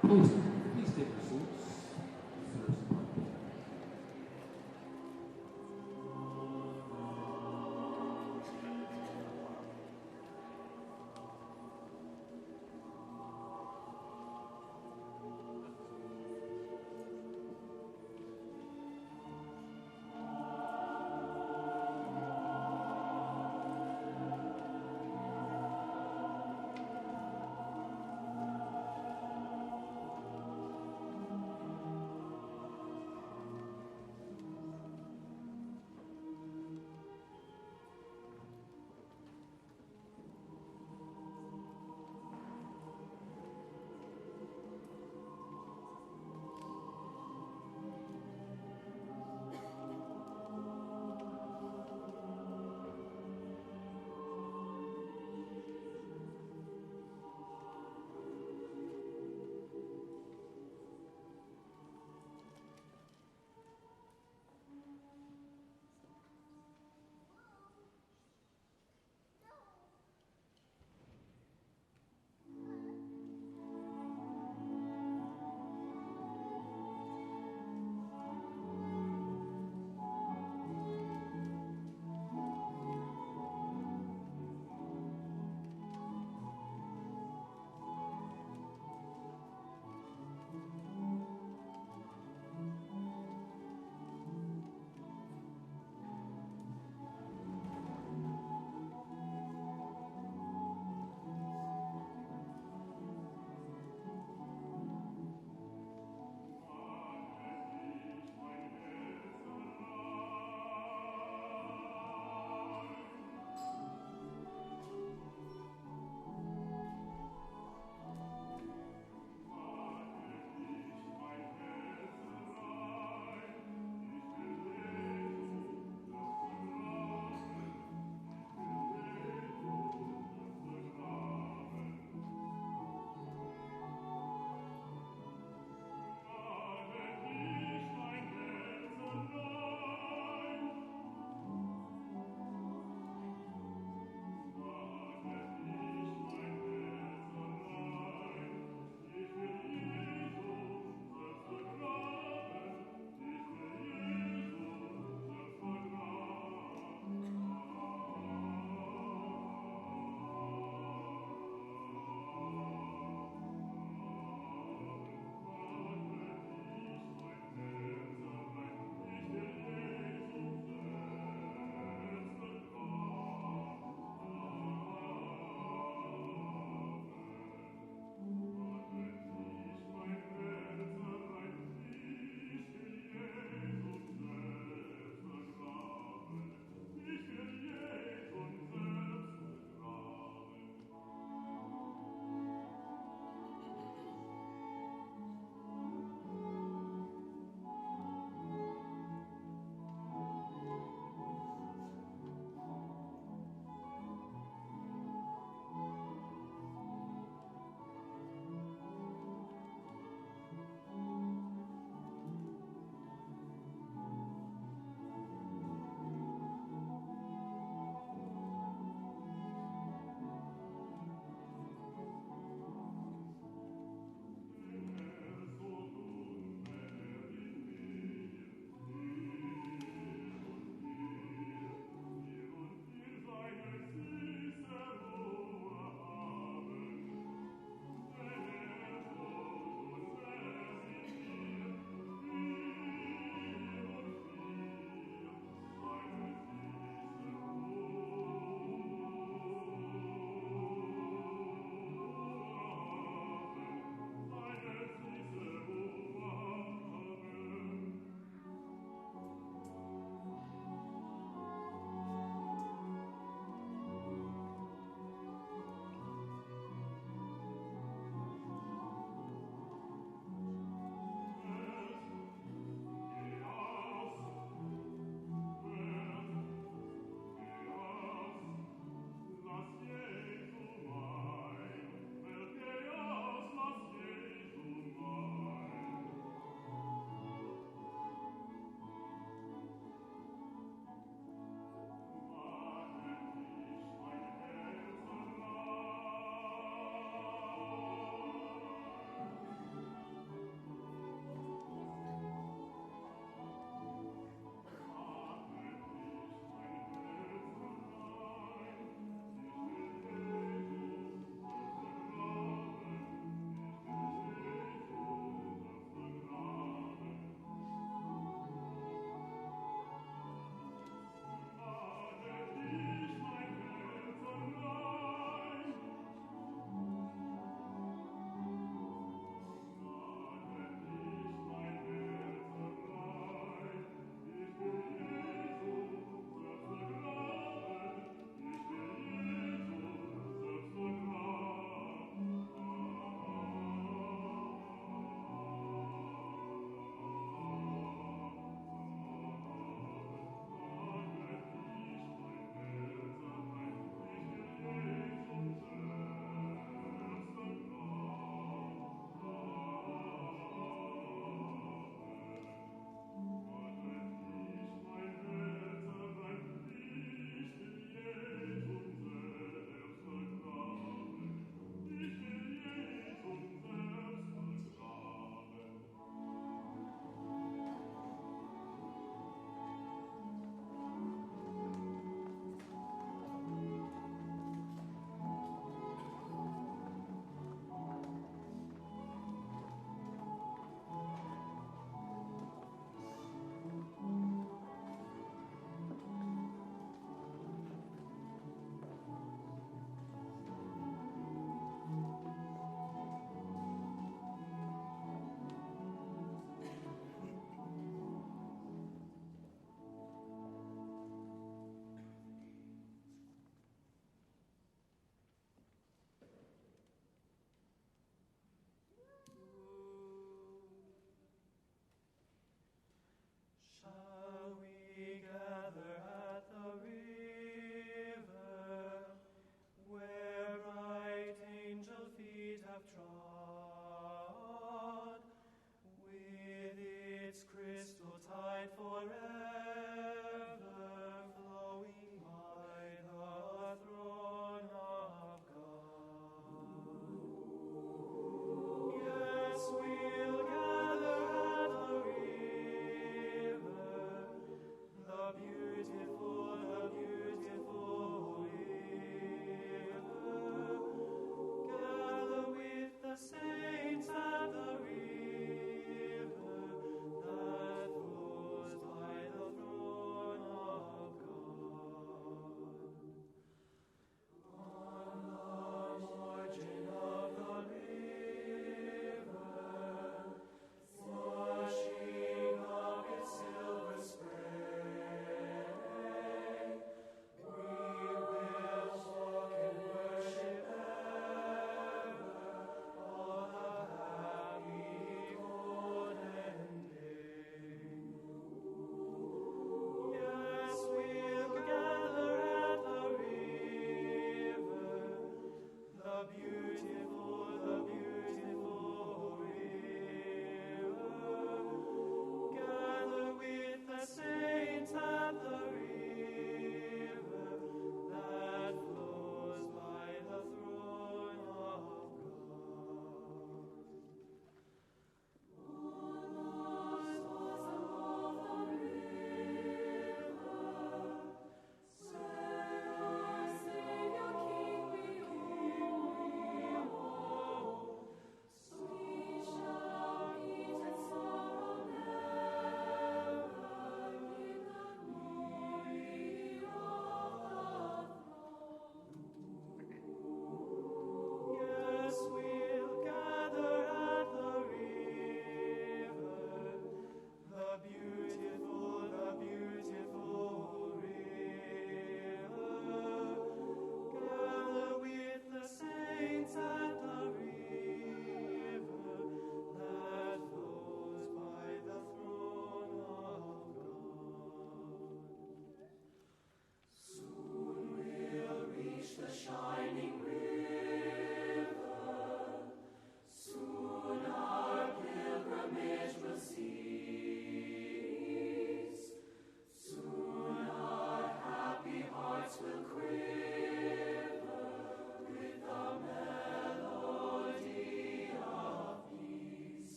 Please take your seats.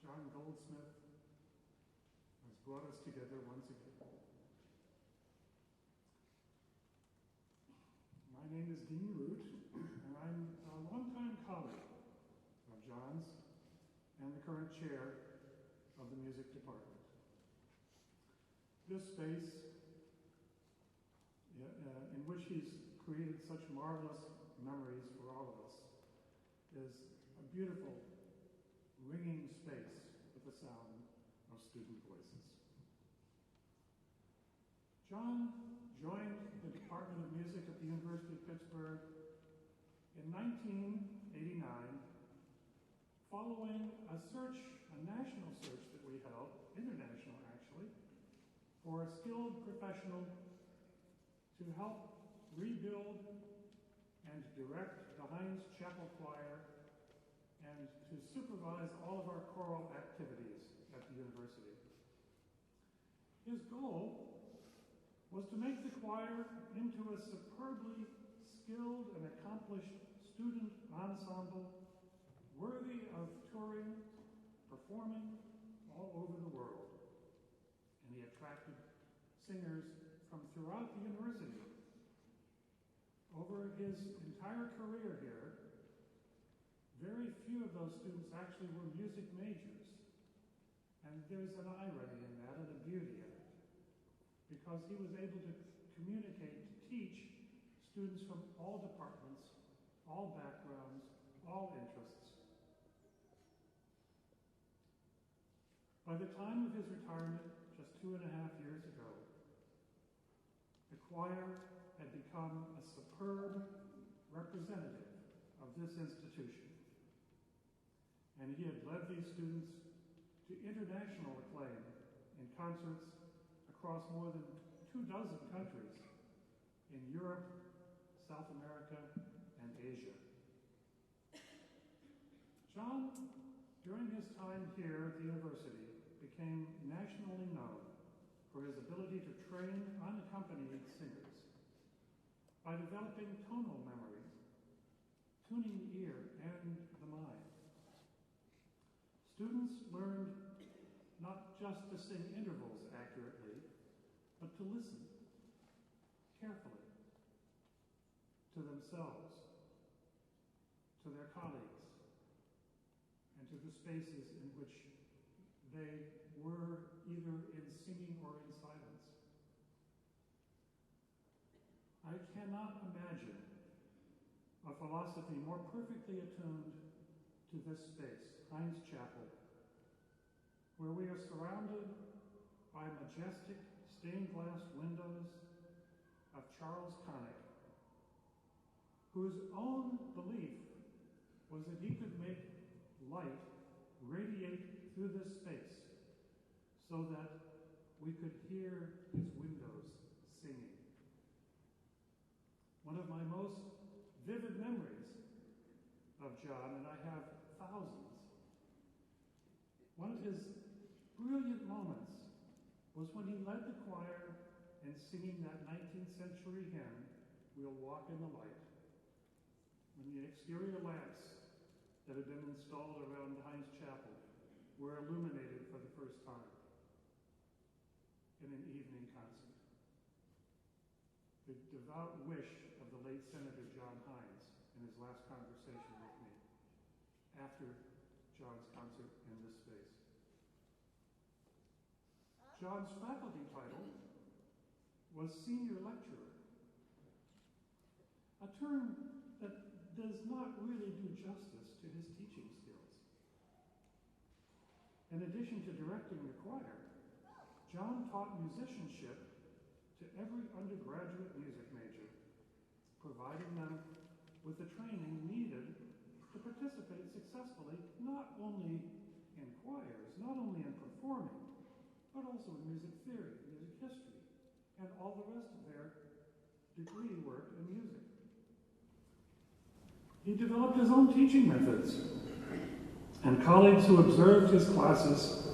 John Goldsmith has brought us together once again. My name is Dean Root, and I'm a longtime colleague of John's and the current chair of the music department. This space, in which he's created such marvelous memories for all of us, is a beautiful, ringing space with the sound of student voices. John joined the Department of Music at the University of Pittsburgh in 1989, following a search, a national search that we held, international actually, for a skilled professional to help rebuild and direct the Heinz Chapel Choir and to supervise all of our choral activities at the university. His goal was to make the choir into a superbly skilled and accomplished student ensemble worthy of touring, performing all over the world. And he attracted singers from throughout the university. Over his entire career here, very few of those students actually were music majors. And there's an irony in that and a beauty in it, because he was able to communicate, to teach students from all departments, all backgrounds, all interests. By the time of his retirement, just 2.5 years ago, the choir had become a superb representative of this institution. and he had led these students to international acclaim in concerts across more than 24 countries in Europe, South America, and Asia. John, during his time here at the university, became nationally known for his ability to train unaccompanied singers by developing tonal memory, tuning the ear and the mind. Students learned not just to sing intervals accurately, but to listen carefully to themselves, to their colleagues, and to the spaces in which they were either in singing or in silence. I cannot imagine a philosophy more perfectly attuned to this space, Heinz Chapel, where we are surrounded by majestic stained glass windows of Charles Connick, whose own belief was that he could make light radiate through this space so that we could hear his windows singing. One of my most vivid memories of John, and I have thousands, one of his brilliant moments was when he led the choir in singing that 19th century hymn, "We'll Walk in the Light," when the exterior lamps that had been installed around the Heinz Chapel were illuminated for the first time in an evening concert. The devout wish of the late Senator John Heinz in his last conversation with me after John's concert in this space. John's faculty title was senior lecturer, a term that does not really do justice to his teaching skills. In addition to directing the choir, John taught musicianship to every undergraduate music major, providing them with the training needed to participate successfully not only in choirs, not only in performing, but also in music theory, music history, and all the rest of their degree work in music. He developed his own teaching methods, and colleagues who observed his classes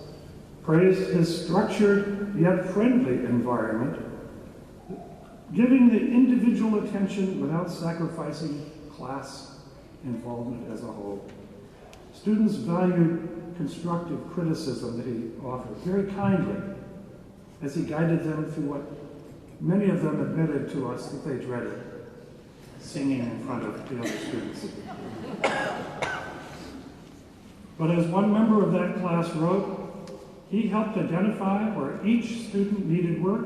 praised his structured yet friendly environment, giving the individual attention without sacrificing class involvement as a whole. Students valued constructive criticism that he offered very kindly as he guided them through what many of them admitted to us that they dreaded, singing in front of the other students. But as one member of that class wrote, he helped identify where each student needed work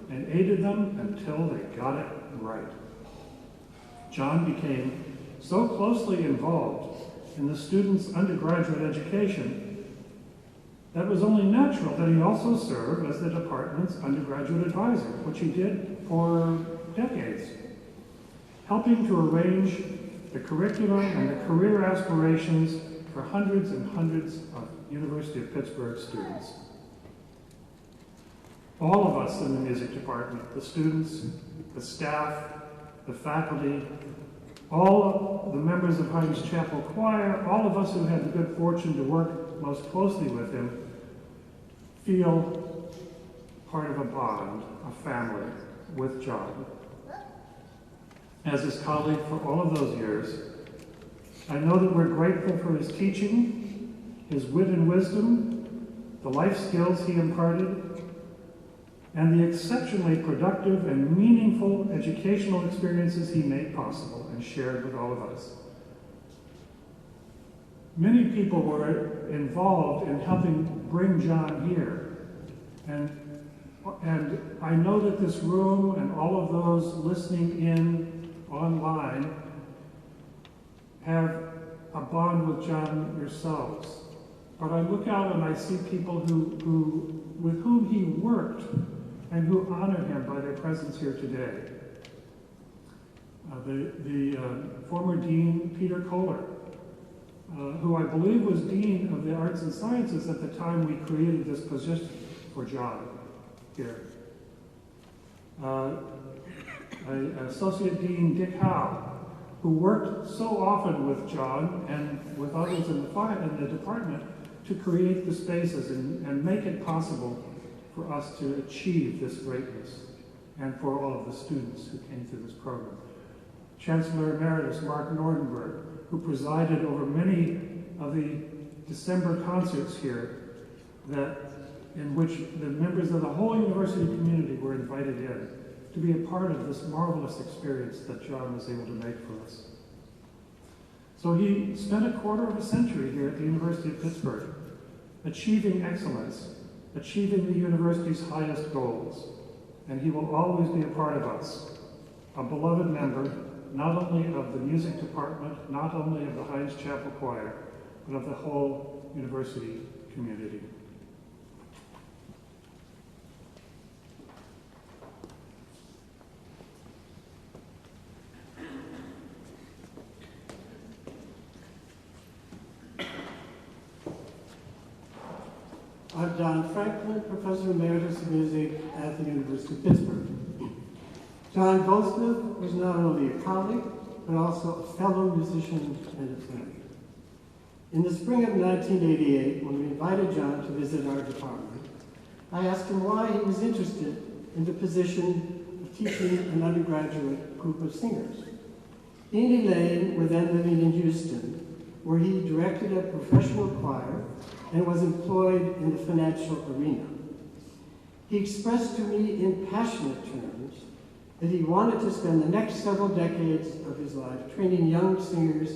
and aided them until they got it right. John became so closely involved in the students' undergraduate education that it was only natural that he also served as the department's undergraduate advisor, which he did for decades, helping to arrange the curriculum and the career aspirations for hundreds and hundreds of University of Pittsburgh students. All of us in the music department, the students, the staff, the faculty, all of the members of Heinz Chapel Choir, all of us who had the good fortune to work most closely with him, feel part of a bond, a family with John. As his colleague for all of those years, I know that we're grateful for his teaching, his wit and wisdom, the life skills he imparted, and the exceptionally productive and meaningful educational experiences he made possible and shared with all of us. Many people were involved in helping bring John here, and I know that this room and all of those listening in online have a bond with John yourselves. But I look out and I see people with whom he worked and who honor him by their presence here today. The former dean, Peter Kohler, who I believe was Dean of the Arts and Sciences at the time we created this position for John here. Associate Dean Dick Howe, who worked so often with John and with others in the department to create the spaces and make it possible for us to achieve this greatness, and for all of the students who came through this program. Chancellor Emeritus Mark Nordenberg, who presided over many of the December concerts here in which the members of the whole university community were invited in to be a part of this marvelous experience that John was able to make for us. So he spent a quarter of a century here at the University of Pittsburgh, achieving excellence, achieving the university's highest goals, and he will always be a part of us, a beloved member, not only of the music department, not only of the Heinz Chapel Choir, but of the whole university community. I'm John Franklin, Professor Emeritus of Music at the University of Pittsburgh. John Goldsmith was not only a colleague, but also a fellow musician and a friend. In the spring of 1988, when we invited John to visit our department, I asked him why he was interested in the position of teaching an undergraduate group of singers. He and Elaine were then living in Houston, where he directed a professional choir and was employed in the financial arena. He expressed to me in passionate terms that he wanted to spend the next several decades of his life training young singers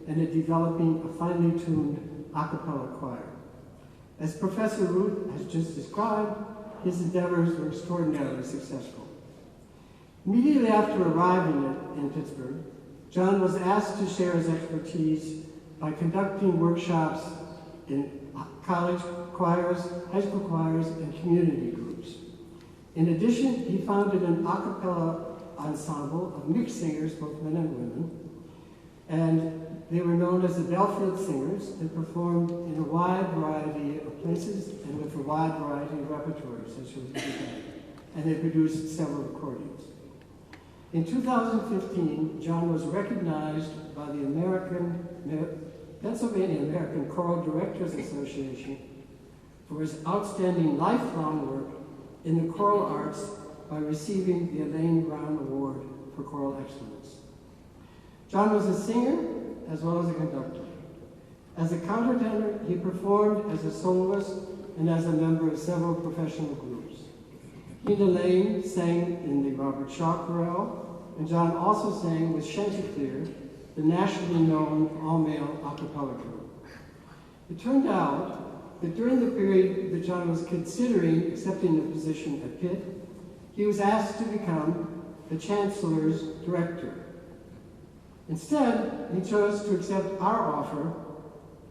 and developing a finely tuned a cappella choir. As Professor Root has just described, his endeavors were extraordinarily successful. Immediately after arriving in Pittsburgh, John was asked to share his expertise by conducting workshops in college choirs, high school choirs, and community groups. In addition, he founded an a cappella ensemble of mixed singers, both men and women, and they were known as the Belfield Singers. They performed in a wide variety of places and with a wide variety of repertories, as you'll hear today, and they produced several recordings. In 2015, John was recognized by the Pennsylvania American Choral Directors Association for his outstanding lifelong work in the choral arts by receiving the Elaine Brown Award for Choral Excellence. John was a singer as well as a conductor. As a countertenor, he performed as a soloist and as a member of several professional groups. He and Elaine sang in the Robert Shaw Chorale, and John also sang with Chanticleer, the nationally known all-male a cappella group. It turned out that during the period that John was considering accepting the position at Pitt, he was asked to become the Chancellor's director. Instead, he chose to accept our offer,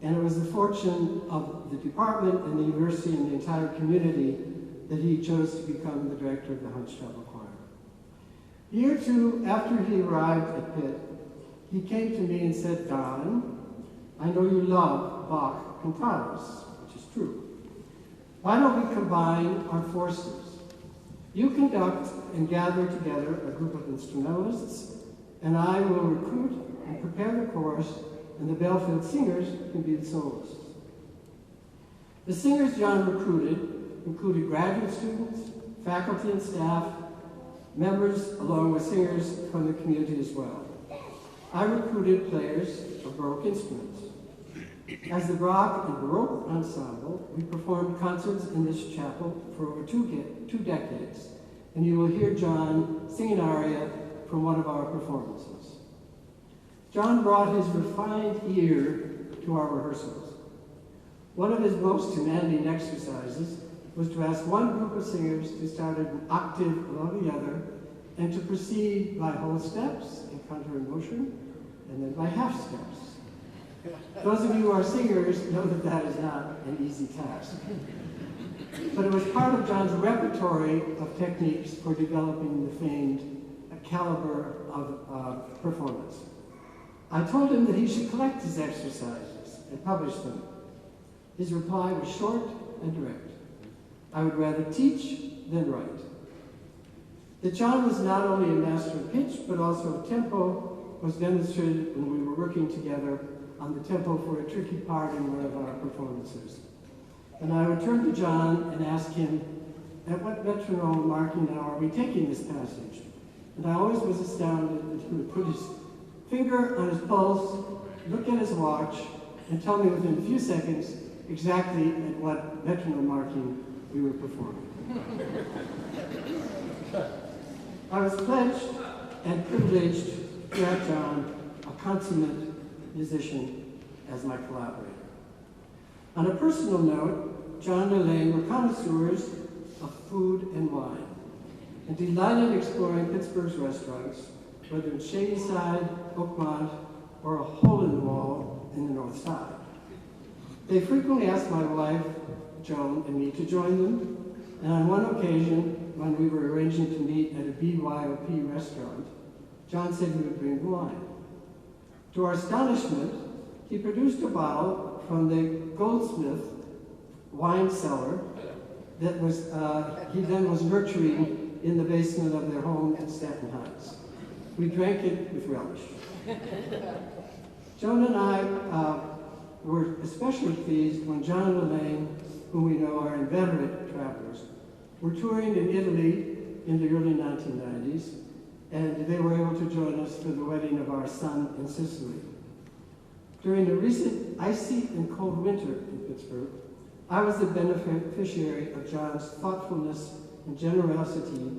and it was the fortune of the department and the university and the entire community that he chose to become the director of the Heinz Chapel Choir. A year or two after he arrived at Pitt, he came to me and said, "Don, I know you love Bach cantatas," which is true. "Why don't we combine our forces? You conduct and gather together a group of instrumentalists, and I will recruit and prepare the chorus, and the Belfield Singers can be the soloists." The singers John recruited included graduate students, faculty and staff, members along with singers from the community as well. I recruited players of Baroque instruments. As the Baroque and Baroque ensemble, we performed concerts in this chapel for over two decades, and you will hear John sing an aria from one of our performances. John brought his refined ear to our rehearsals. One of his most demanding exercises was to ask one group of singers to start at an octave above the other and to proceed by whole steps in counter motion and then by half steps. Those of you who are singers know that that is not an easy task. But it was part of John's repertory of techniques for developing the famed caliber of performance. I told him that he should collect his exercises and publish them. His reply was short and direct. I would rather teach than write. That John was not only a master of pitch, but also of tempo, was demonstrated when we were working together on the tempo for a tricky part in one of our performances. And I would turn to John and ask him, at what metronome marking now are we taking this passage? And I always was astounded that he would put his finger on his pulse, look at his watch, and tell me within a few seconds exactly at what metronome marking we were performing. I was pledged and privileged to have John, a consummate musician, as my collaborator. On a personal note, John and Elaine were connoisseurs of food and wine, and delighted exploring Pittsburgh's restaurants, whether in Shadyside, Oakmont, or a hole-in-the-wall in the North Side. They frequently asked my wife, Joan, and me to join them, and on one occasion, when we were arranging to meet at a BYOP restaurant, John said he would bring wine. To our astonishment, he produced a bottle from the Goldsmith wine cellar that was he then was nurturing in the basement of their home in Staten Heights. We drank it with relish. Joan and I were especially pleased when John and Elaine, whom we know are inveterate travelers, were touring in Italy in the early 1990s, and they were able to join us for the wedding of our son in Sicily. During the recent icy and cold winter in Pittsburgh, I was the beneficiary of John's thoughtfulness and generosity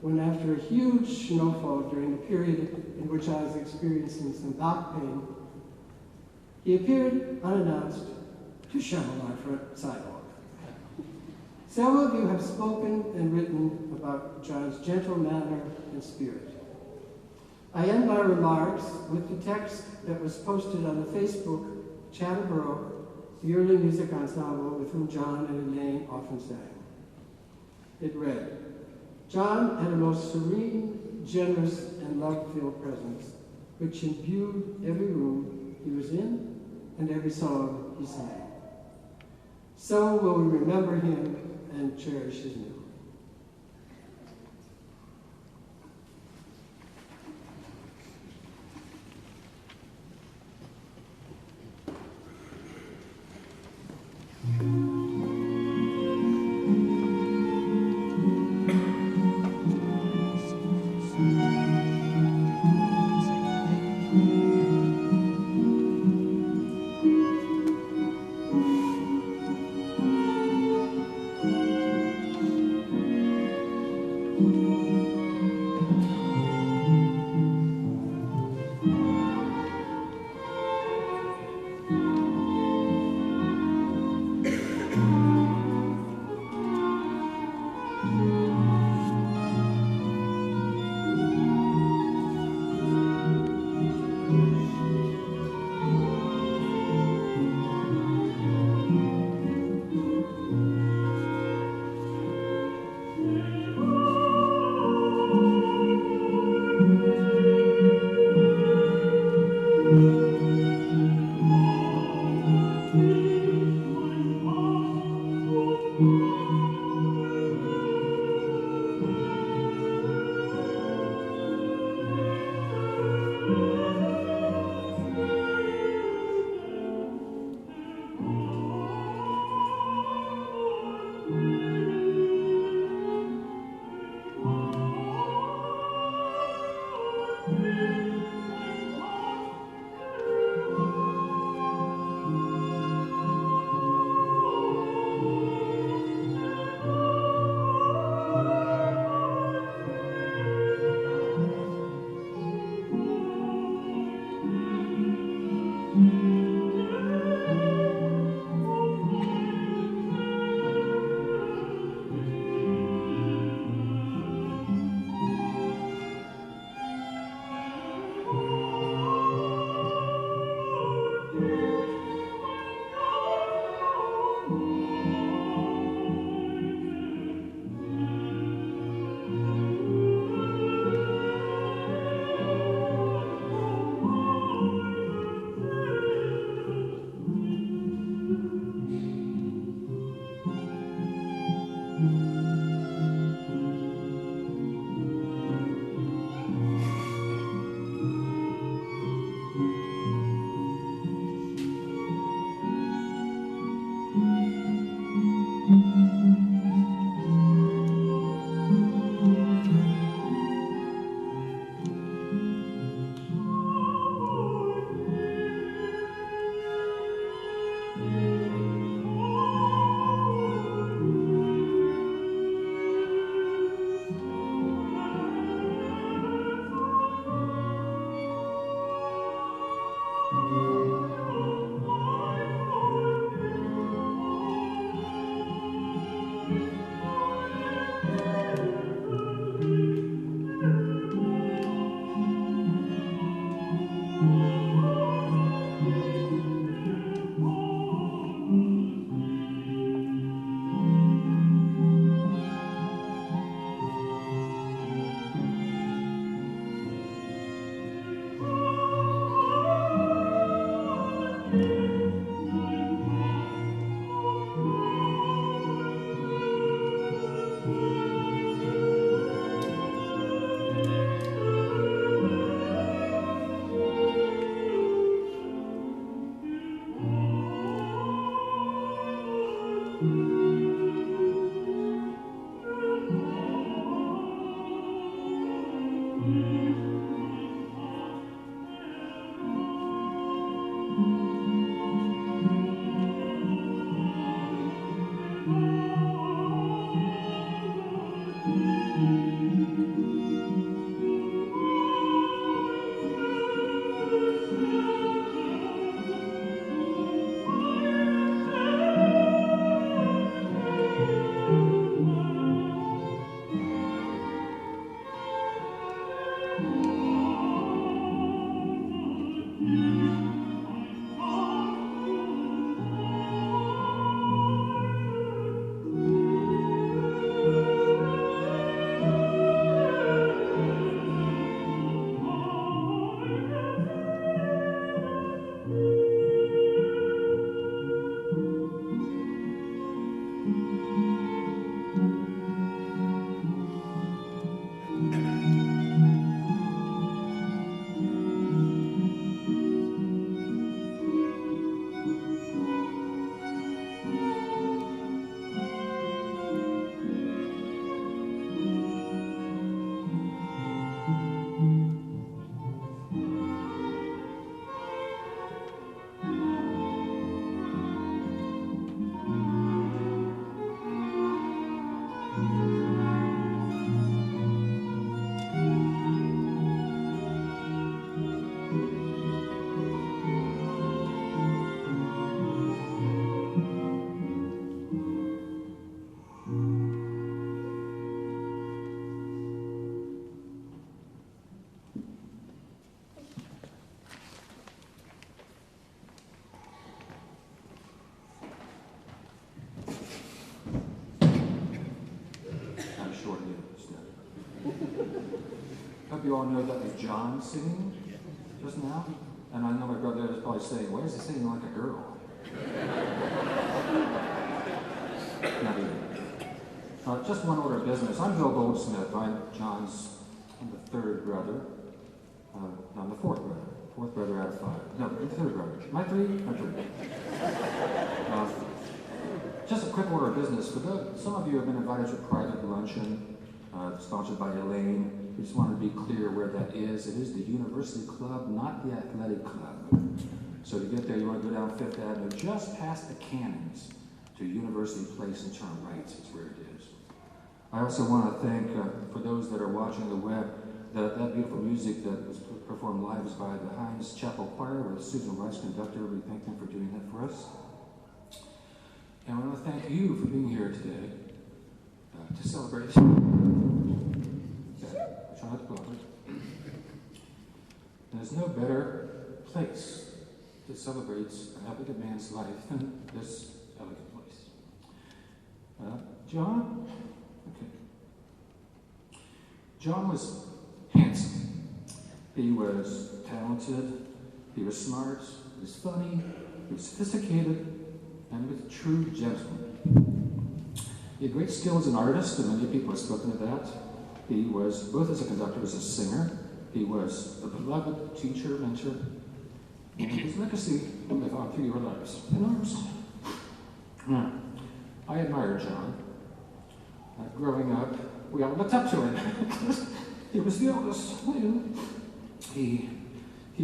when, after a huge snowfall during the period in which I was experiencing some back pain, he appeared unannounced to shovel my front sidewalk. Several of you have spoken and written about John's gentle manner and spirit. I end my remarks with the text that was posted on the Facebook Chatter Baroque, the early music ensemble with whom John and Elaine often sang. It read, John had a most serene, generous, and love-filled presence, which imbued every room he was in and every song he sang. So will we remember him and cherish his memory. you all know that was John singing just now. And I know my brother is probably saying, why is he singing like a girl? Not even. Just one order of business. I'm Bill Goldsmith. I'm the third brother. No, I'm the fourth brother. Fourth brother out of five. No, the third brother. Am I three? I'm three. Just a quick order of business. Some of you have been invited to a private luncheon sponsored by Elaine. We just want to be clear where that is. It is the University Club, not the Athletic Club. So to get there, you want to go down Fifth Avenue, just past the Cannons to University Place and turn right. It's where it is. I also want to thank, for those that are watching the web, that beautiful music that was performed live was by the Hines Chapel Choir with Susan Rice, conductor. We thank them for doing that for us. And I want to thank you for being here today to celebrate. Try not to blow it. There's no better place to celebrate an elegant man's life than this elegant place. John? Okay. John was handsome. He was talented. He was smart. He was funny. He was sophisticated. And was a true gentleman. He had great skill as an artist, and many people have spoken of that. He was, both as a conductor as a singer, he was a beloved teacher, mentor, and his legacy will live on through your lives and ours. Now, I admired John. Growing up, we all looked up to him. He was the oldest. He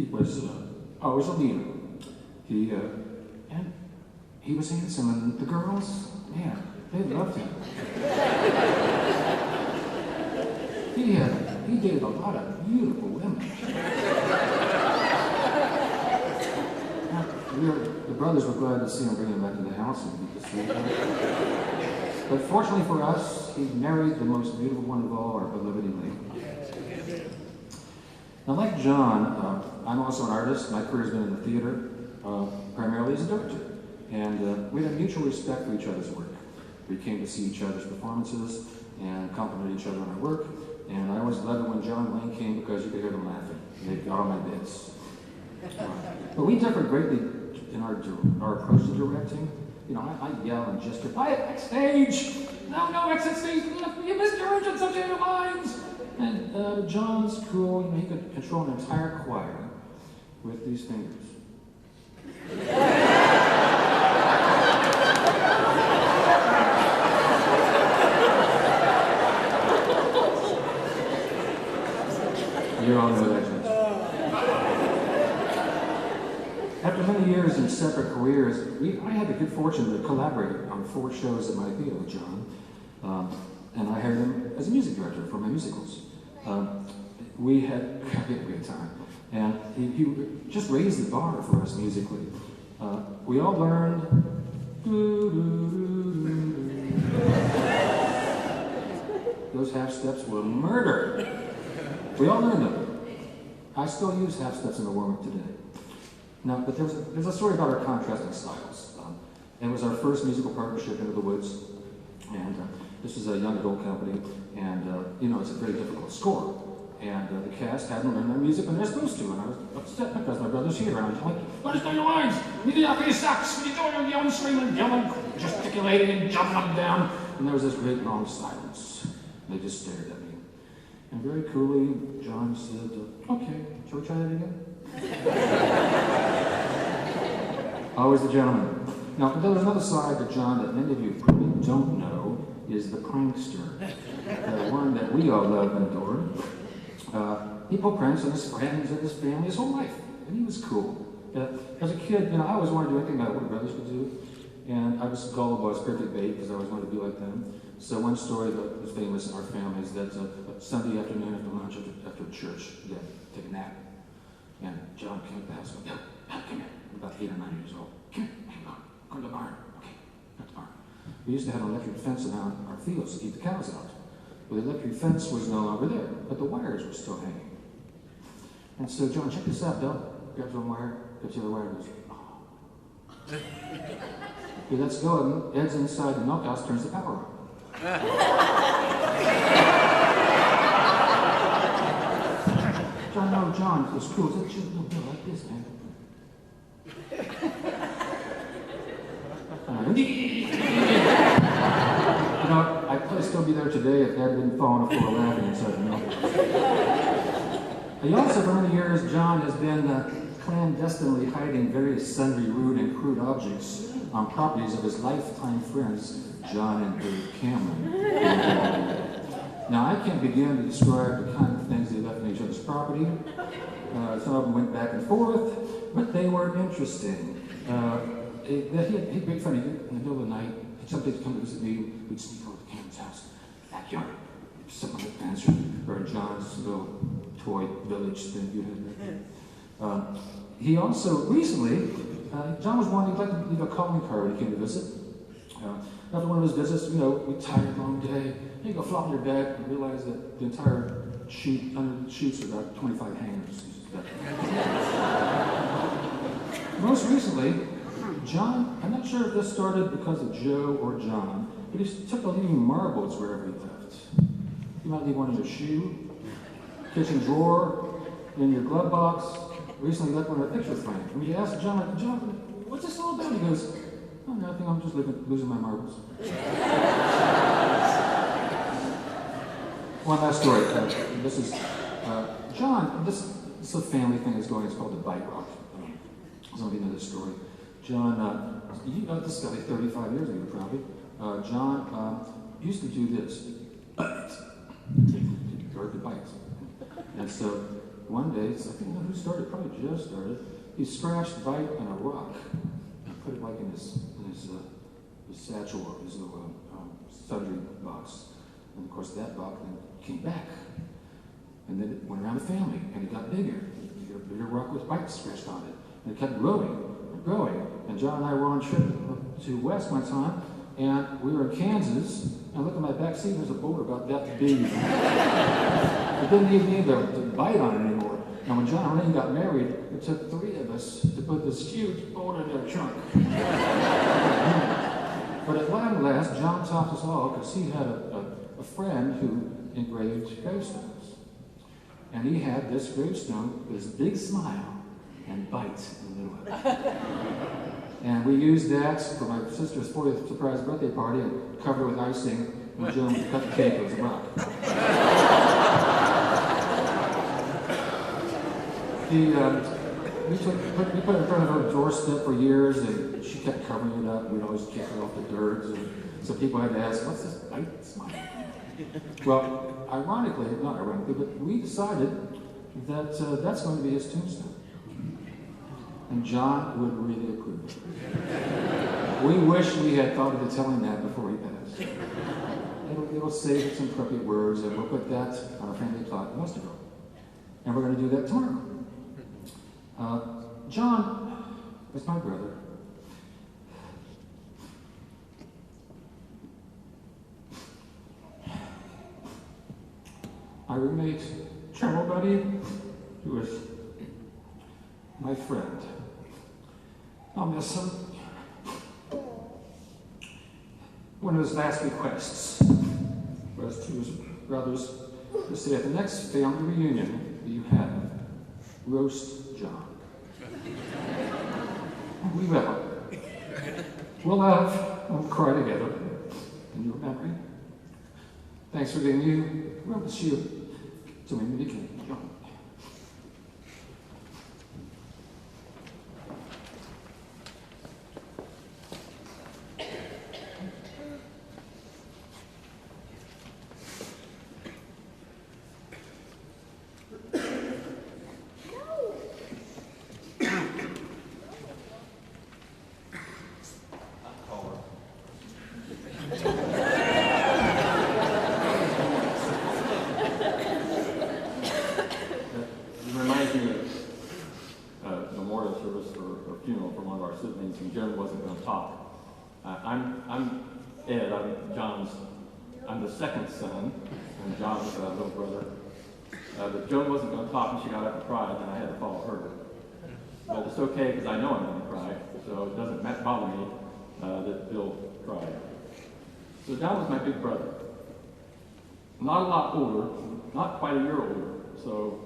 was always a leader. He was handsome, and the girls, man, they loved him. He dated a lot of beautiful women. The brothers were glad to see him bring him back to the house and be the But fortunately for us, he married the most beautiful one of all, our beloved Elaine. Now, like John, I'm also an artist. My career's been in the theater, primarily as a director. And we had mutual respect for each other's work. We came to see each other's performances and complimented each other on our work. And I always loved it when John and Wayne came because you could hear them laughing. They got on my bits. But we differed greatly in our approach to directing. You know, I yell and gesture, backstage! No, exit stage! You missed your urgent subject lines! And John's cool. He could control an entire choir with these fingers. You all know that. After many years in separate careers, I had the good fortune to collaborate on 4 shows at my theater with John, and I hired him as a music director for my musicals. We had a great time, and he just raised the bar for us musically. We all learned. Those half steps were murder. We all learned them. I still use half steps in the warm-up today. Now, but there's a story about our contrasting styles. It was our first musical partnership, Into the Woods, and this is a young adult company, and it's a very difficult score. And the cast hadn't learned their music when they're supposed to, and I was upset because my brother's here, and I was like, understand your lines! You do not be sucks! What are you doing? You're yelling, screaming, yelling, gesticulating, jumping up and down. And there was this great long silence. They just stared at me. And very coolly, John said, okay, shall we try that again? Always the gentleman. Now, but there was another side to John that many of you probably don't know, is the prankster. The one that we all love and adore. He pulled pranks on his friends and his family his whole life, and he was cool. As a kid, I always wanted to do anything my older brothers could do, and I was gullible, I was perfect bait because I always wanted to be like them. So one story that was famous in our family is that Sunday afternoon after lunch, after church, we had to take a nap, and John came to the house and goes, come here. I'm about 8 or 9 years old. Come here, go to the barn. Okay, go to the barn. We used to have an electric fence around our fields to keep the cows out. Well, the electric fence was no longer there, but the wires were still hanging. And so, John, check this out, Bill. Grabs one wire, grabs the other wire, and goes, oh. He lets go, and Ed's inside the milk house, turns the power on. I know John was cool. I said, no, like this, man. You know, I'd probably still be there today if Dad didn't fall on the floor laughing inside, you know. He also, for many years, John has been clandestinely hiding various sundry rude and crude objects on properties of his lifetime friends, John and Dave Cameron. Now, I can't begin to describe the kind of things they left on each other's property. Some of them went back and forth, but they were interesting. He'd make fun of you in the middle of the night. Somebody'd come to visit me. We'd sneak over to Cameron's house, backyard, sit on the fence, or in John's little toy village thing you had. He also recently, John was wanting to leave a calling card when he came to visit. After one of his visits, you know, we tired, long day. You go flop in your bed and realize that the entire sheet, under the sheets are about 25 hangers. Most recently, John, I'm not sure if this started because of Joe or John, but he took to leaving marbles wherever he left. You might leave one in your shoe, kitchen drawer, in your glove box. Recently left one in a picture frame. And you ask John, like, John, what's this all about? He goes, oh, nothing, I'm just losing my marbles. One last story. This is, John, this is a family thing that's going, it's called the Bite Rock. Some of you know this story. John, you know this guy 35 years ago probably. John used to do this. Bites. Or the bites. And so one day, I think you know who started, probably Joe started. He scratched the bite in a rock and put it like in his satchel or his little sundry box. And of course that box then came back. And then it went around the family and it got bigger. You got a bigger rock with bites scratched on it. And it kept growing. And John and I were on a trip to West one time, and we were in Kansas, and I looked at my back seat, and there's a boulder about that big. It didn't even need to bite on it anymore. And when John and Renee got married, it took 3 of us to put this huge boulder in their trunk. But at long last, John topped us all, because he had a friend who engraved gravestones. And he had this gravestone with this big smile and bites in the middle of it. And we used that for my sister's 40th surprise birthday party and covered it with icing when Joan cut the cake. It was a rock. We put it in front of her doorstep for years, and she kept covering it up. We'd always kick it off the dirt. And so people had to ask, what's this bite smile? Well, ironically, not ironically, but we decided that that's going to be his tombstone. And John would really approve. We wish we had thought of telling that before he passed. It'll save some appropriate words, and we'll put that on a family plot in Westerville. And we're going to do that tomorrow. John is my brother. My roommate, travel buddy, who is my friend. I'll miss him. One of his last requests was to his brothers to say at the next family reunion that you have, roast John. And we will. We'll laugh and we'll cry together in your memory. Thanks for being you. We'll miss you. So we meet again, John. I'm the second son, and John's little brother. But Joan wasn't going to talk, and she got up and cried, and I had to follow her. But it's okay, because I know I'm going to cry, so it doesn't bother me that Bill cried. So John was my big brother. Not a lot older, not quite a year older. So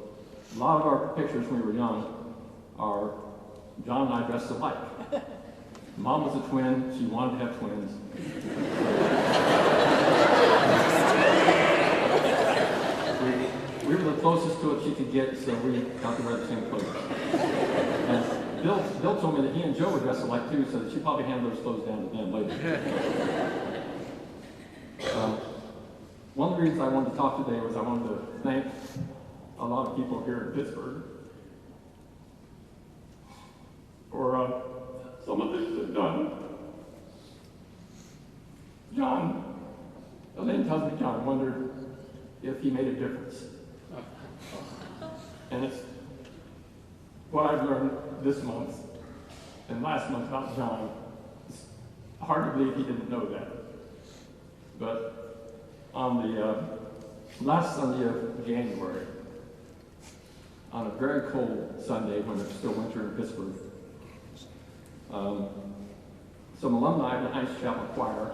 a lot of our pictures when we were young are John and I dressed alike. Mom was a twin, she wanted to have twins. We were the closest to it she could get, so we got to wear the same clothes. And Bill told me that he and Joe were dressed alike too, so that she probably handed those clothes down to them later. One of the reasons I wanted to talk today was I wanted to thank a lot of people here in Pittsburgh for some of the things they've done. John, Elaine tells me John wondered if he made a difference. And it's what I've learned this month and last month about John. It's hard to believe he didn't know that. But on the last Sunday of January, on a very cold Sunday when it's still winter in Pittsburgh, some alumni of the Heinz Chapel Choir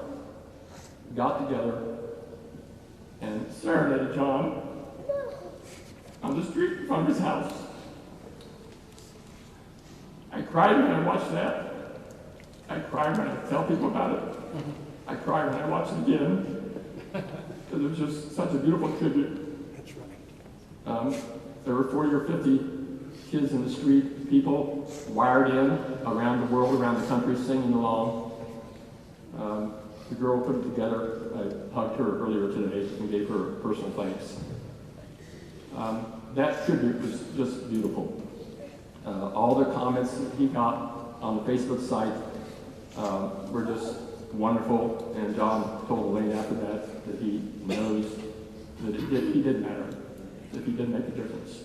got together and serenaded John on the street in front of his house. I cried when I watched that. I cried when I tell people about it. I cried when I watch it again. Because it was just such a beautiful tribute. That's right. There were 40 or 50 kids in the street, people wired in around the world, around the country, singing along. The girl put it together. I hugged her earlier today and gave her personal thanks. That tribute was just beautiful. All the comments that he got on the Facebook site were just wonderful, and John told Elaine after that he knows that he did matter, that he did make a difference.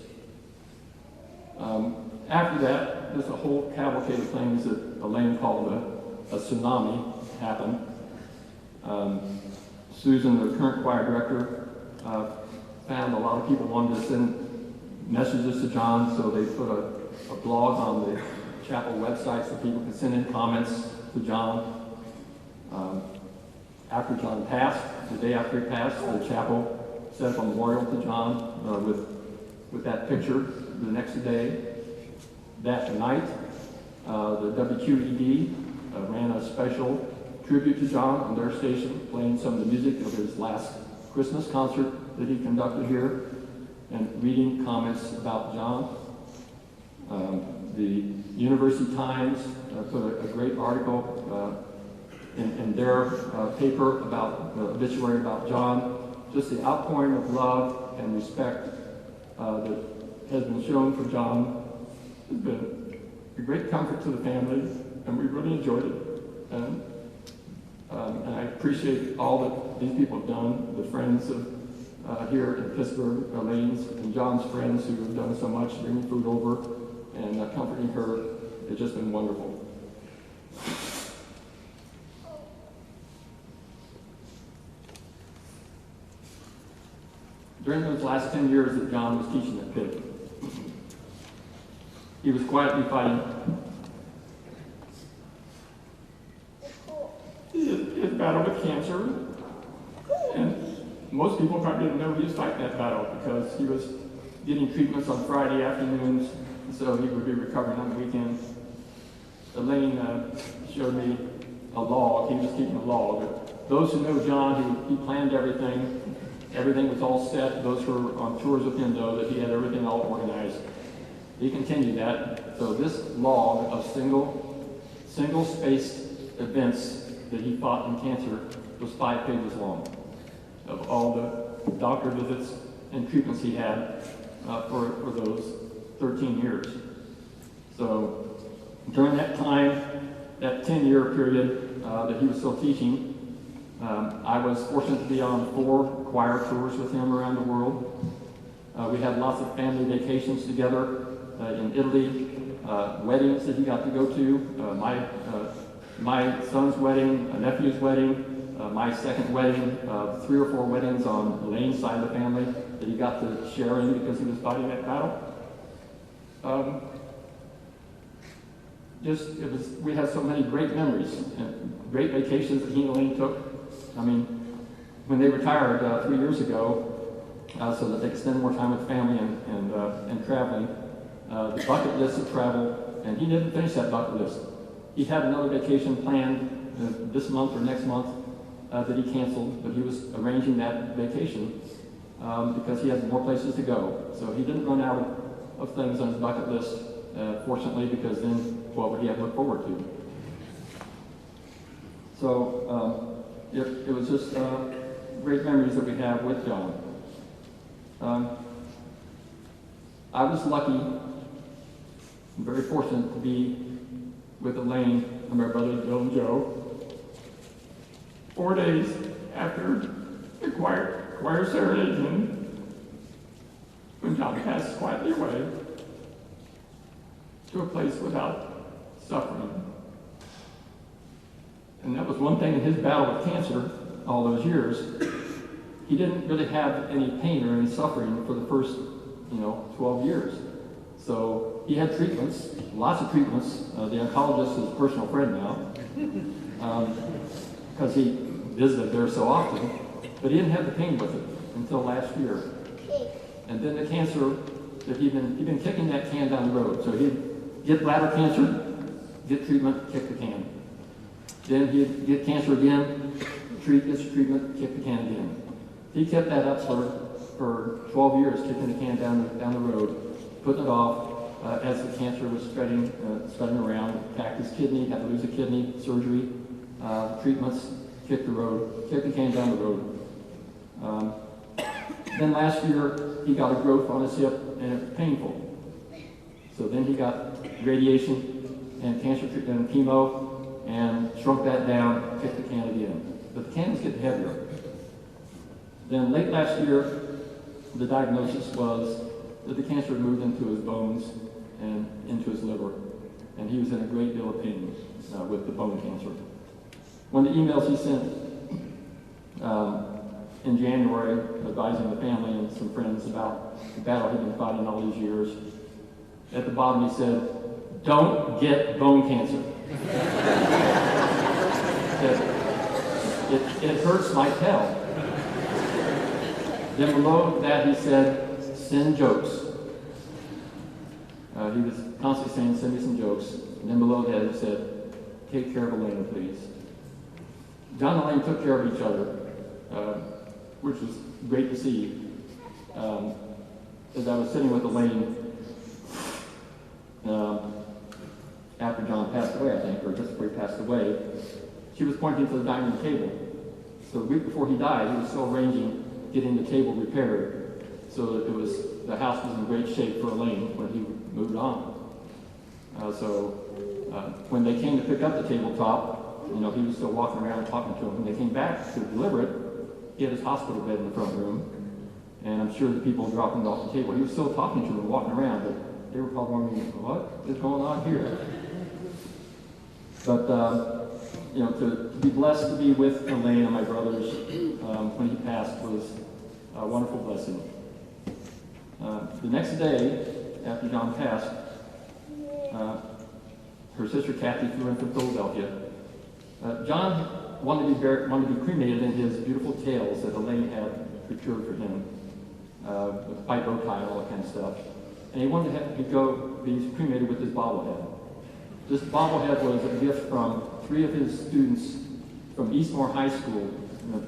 After that, there's a whole cavalcade of things that Elaine called a tsunami happened. Susan, the current choir director, found a lot of people wanted to send messages to John, so they put a blog on the chapel website so people could send in comments to John. After John passed, the day after he passed, the chapel set up a memorial to John with that picture. The next day, that night, the WQED ran a special tribute to John on their station, playing some of the music of his last Christmas concert that he conducted here, and reading comments about John. The University Times put a great article in their paper about the obituary about John. Just the outpouring of love and respect that has been shown for John has been a great comfort to the family, and we really enjoyed it. And I appreciate all that these people have done, the friends of here in Pittsburgh, Elaine's and John's friends who have done so much, bringing food over and comforting her. It's just been wonderful. During those last 10 years that John was teaching at Pitt, he was quietly fighting his battle with cancer. And most people probably didn't know he was fighting that battle because he was getting treatments on Friday afternoons, so he would be recovering on the weekend. Elaine showed me a log. He was keeping a log. Those who know John, he planned everything. Everything was all set. Those who were on tours with him know that he had everything all organized. He continued that. So this log of single-spaced events that he fought in cancer was 5 pages long of all the doctor visits and treatments he had for those 13 years. So during that time, that 10-year period that he was still teaching, I was fortunate to be on 4 choir tours with him around the world. We had lots of family vacations together in Italy, weddings that he got to go to, my son's wedding, a nephew's wedding, my second wedding, 3 or 4 weddings on Elaine's side of the family that he got to share in because he was fighting that battle. We had so many great memories and great vacations that he and Elaine took. I mean, when they retired 3 years ago, so that they could spend more time with family and traveling. The bucket list of travel, and he didn't finish that bucket list. He had another vacation planned this month or next month that he canceled, but he was arranging that vacation because he had more places to go. So he didn't run out of things on his bucket list, fortunately, because then what would he have to look forward to? So it was just great memories that we have with John. I was lucky, very fortunate to be with Elaine and my brothers Bill and Joe 4 days after the choir serenade when John passed quietly away to a place without suffering. And that was one thing in his battle with cancer all those years. He didn't really have any pain or any suffering for the first, 12 years. So he had treatments, lots of treatments. The oncologist is a personal friend now because he visited there so often, but he didn't have the pain with it until last year. And then the cancer, that he'd been kicking that can down the road. So he'd get bladder cancer, get treatment, kick the can. Then he'd get cancer again, get treatment, kick the can again. He kept that up for 12 years, kicking the can down the road, putting it off as the cancer was spreading around, attacked his kidney, had to lose a kidney, surgery, treatments, kick the can down the road. Then last year, he got a growth on his hip, and it was painful. So then he got radiation and cancer treatment and chemo, and shrunk that down, kicked the can again. But the can was getting heavier. Then late last year, the diagnosis was that the cancer had moved into his bones and into his liver, and he was in a great deal of pain with the bone cancer. One of the emails he sent in January, advising the family and some friends about the battle he'd been fighting all these years, at the bottom he said, "Don't get bone cancer." It hurts like hell. Then below that he said, "Send jokes." He was constantly saying, "Send me some jokes." And then below that he said, "Take care of Elaine, please." John and Elaine took care of each other, which was great to see. As I was sitting with Elaine after John passed away, I think, or just before he passed away, she was pointing to the dining room table. So the week before he died, he was still arranging getting the table repaired so that the house was in great shape for Elaine when he moved on. When they came to pick up the tabletop, he was still walking around talking to them. When they came back to deliver it, he had his hospital bed in the front room, and I'm sure the people dropping it off the table. He was still talking to them, walking around, but they were probably wondering, what is going on here? But, to be blessed to be with Elaine and my brothers when he passed was a wonderful blessing. The next day, after John passed, her sister Kathy flew in from Philadelphia. John wanted to be cremated in his beautiful tails that Elaine had procured for him, with pipe bow tie and all that kind of stuff. And he wanted to be cremated with his bobblehead. This bobblehead was a gift from 3 of his students from Eastmore High School,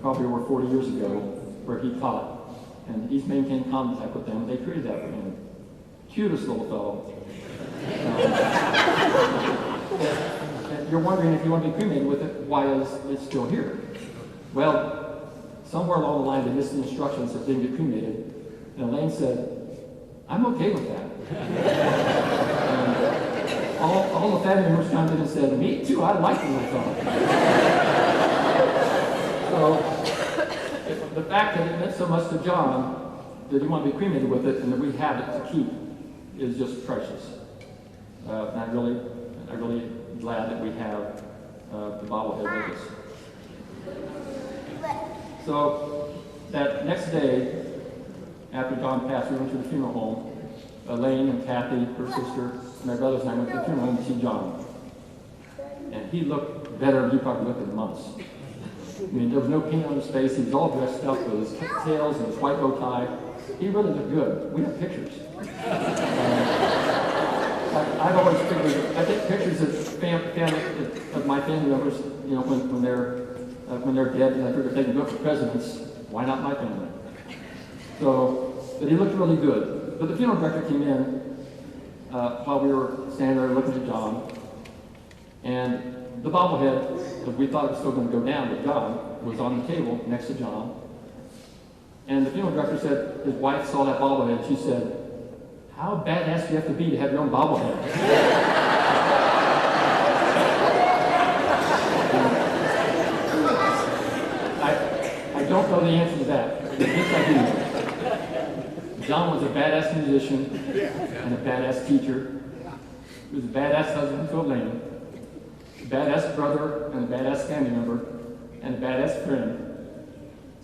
probably over 40 years ago, where he taught. And he's maintained contact with them. They created that for him. Cutest little fellow. And you're wondering if you want to be cremated with it, why is it still here? Well, somewhere along the line they missed the instructions that didn't get cremated. And Elaine said, "I'm okay with that." And all the family members chimed in and said, "Me too, I like the little fellow." So the fact that it meant so much to John that he wanted to be cremated with it and that we have it to keep is just precious. And I'm really glad that we have the bobblehead with us. So that next day, after John passed, we went to the funeral home. Elaine and Kathy, her sister, and my brothers and I went to the funeral home to see John. And he looked better than he probably looked in months. I mean, there was no paint on his face. He was all dressed up with his tails and his white bow tie. He really looked good. We have pictures. I've always figured, I take pictures of my family members, you know, when they're dead, and I figure if they can do it for presidents, why not my family? So, but he looked really good. But the funeral director came in while we were standing there looking at John, and the bobblehead, because we thought it was still going to go down, but John was on the table next to John. And the funeral director said his wife saw that bobblehead, and she said, "How badass do you have to be to have your own bobblehead?" I don't know the answer to that, but this I do. John was a badass musician and a badass teacher. He was a badass husband to Elaine, a badass brother and a badass family member, and a badass friend.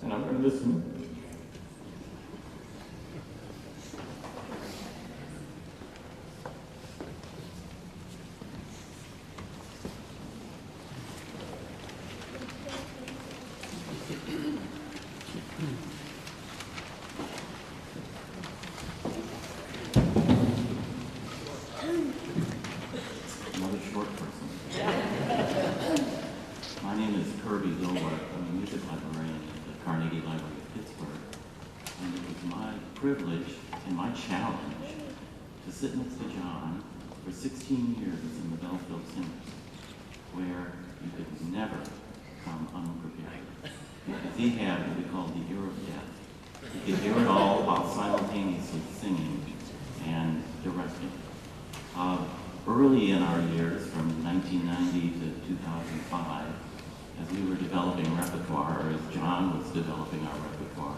And I'm going to miss him. Privilege and my challenge to sit next to John for 16 years in the Belfield Singers, where you could never come unprepared. Because he had what we call the ear of death. He could hear it all while simultaneously singing and directing. Early in our years, from 1990 to 2005, as we were developing repertoire, or as John was developing our repertoire,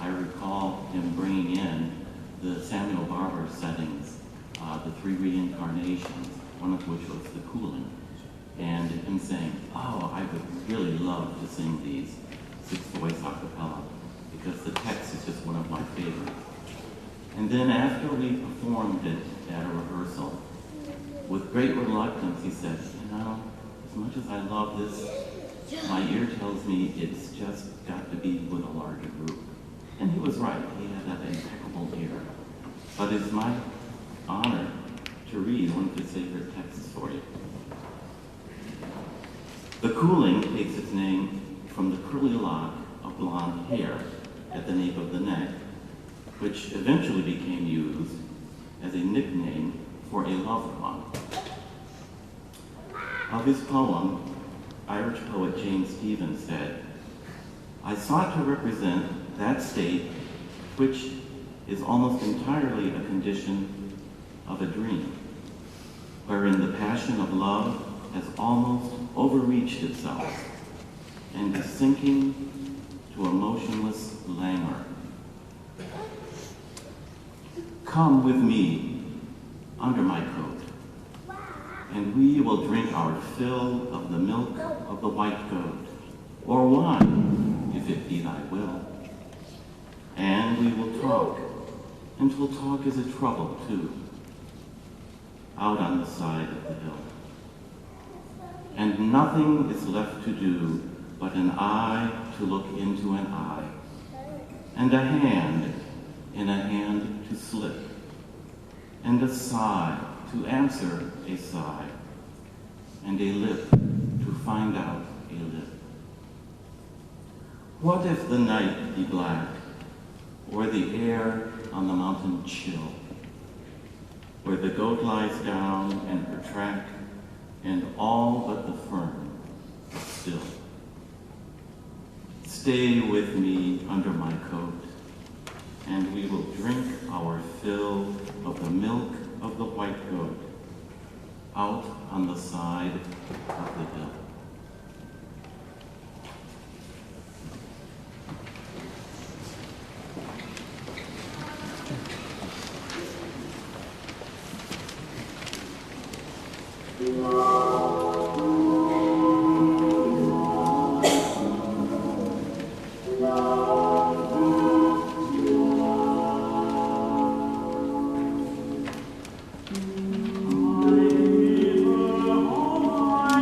I recall him bringing in the Samuel Barber settings, the three reincarnations, one of which was the cooling, and him saying, "Oh, I would really love to sing these six voice a cappella, because the text is just one of my favorites." And then after we performed it at a rehearsal, with great reluctance, he said, "You know, as much as I love this, my ear tells me it's just got to be with a larger group." And he was right. He had that impeccable ear. But it's my honor to read one of his favorite texts for you. The cooling takes its name from the curly lock of blonde hair at the nape of the neck, which eventually became used as a nickname for a loved one. Of his poem, Irish poet James Stephens said, "I sought to represent that state which is almost entirely a condition of a dream, wherein the passion of love has almost overreached itself and is sinking to a motionless languor. Come with me under my coat, and we will drink our fill of the milk of the white goat, or wine, if it be thy will. And we will talk, until talk is a trouble too, out on the side of the hill. And nothing is left to do but an eye to look into an eye, and a hand in a hand to slip, and a sigh to answer a sigh, and a lip to find out a lip. What if the night be black, or the air on the mountain chill, where the goat lies down and her track, and all but the fern is still? Stay with me under my coat, and we will drink our fill of the milk of the white goat, out on the side of the hill." I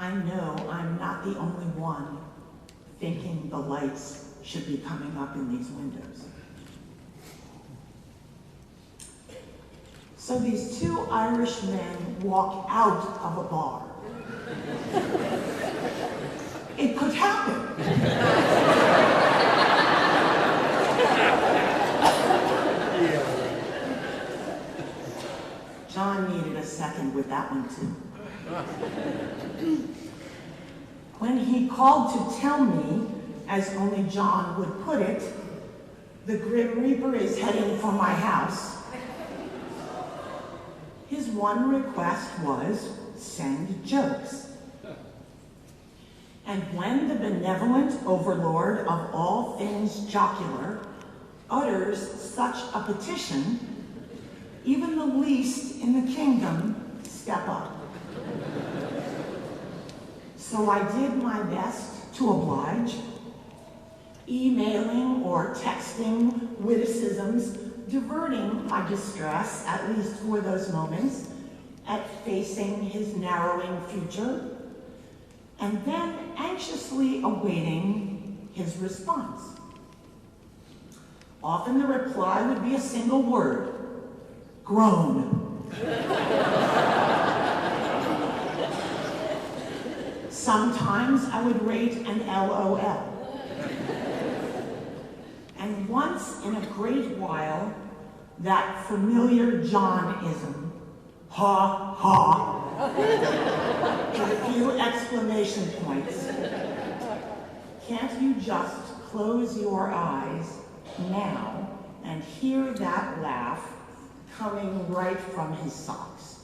I know I'm not the only one thinking the lights should be coming up in these windows. So these two Irish men walk out of a bar. It could happen. John needed a second with that one too. When he called to tell me, as only John would put it, the Grim Reaper is heading for my house, his one request was, send jokes. And when the benevolent overlord of all things jocular utters such a petition, even the least in the kingdom step up. So I did my best to oblige, emailing or texting witticisms, diverting my distress, at least for those moments, at facing his narrowing future, and then anxiously awaiting his response. Often the reply would be a single word, groan. Sometimes I would rate an LOL. And once in a great while, that familiar John-ism, ha ha, with a few exclamation points. Can't you just close your eyes now and hear that laugh coming right from his socks?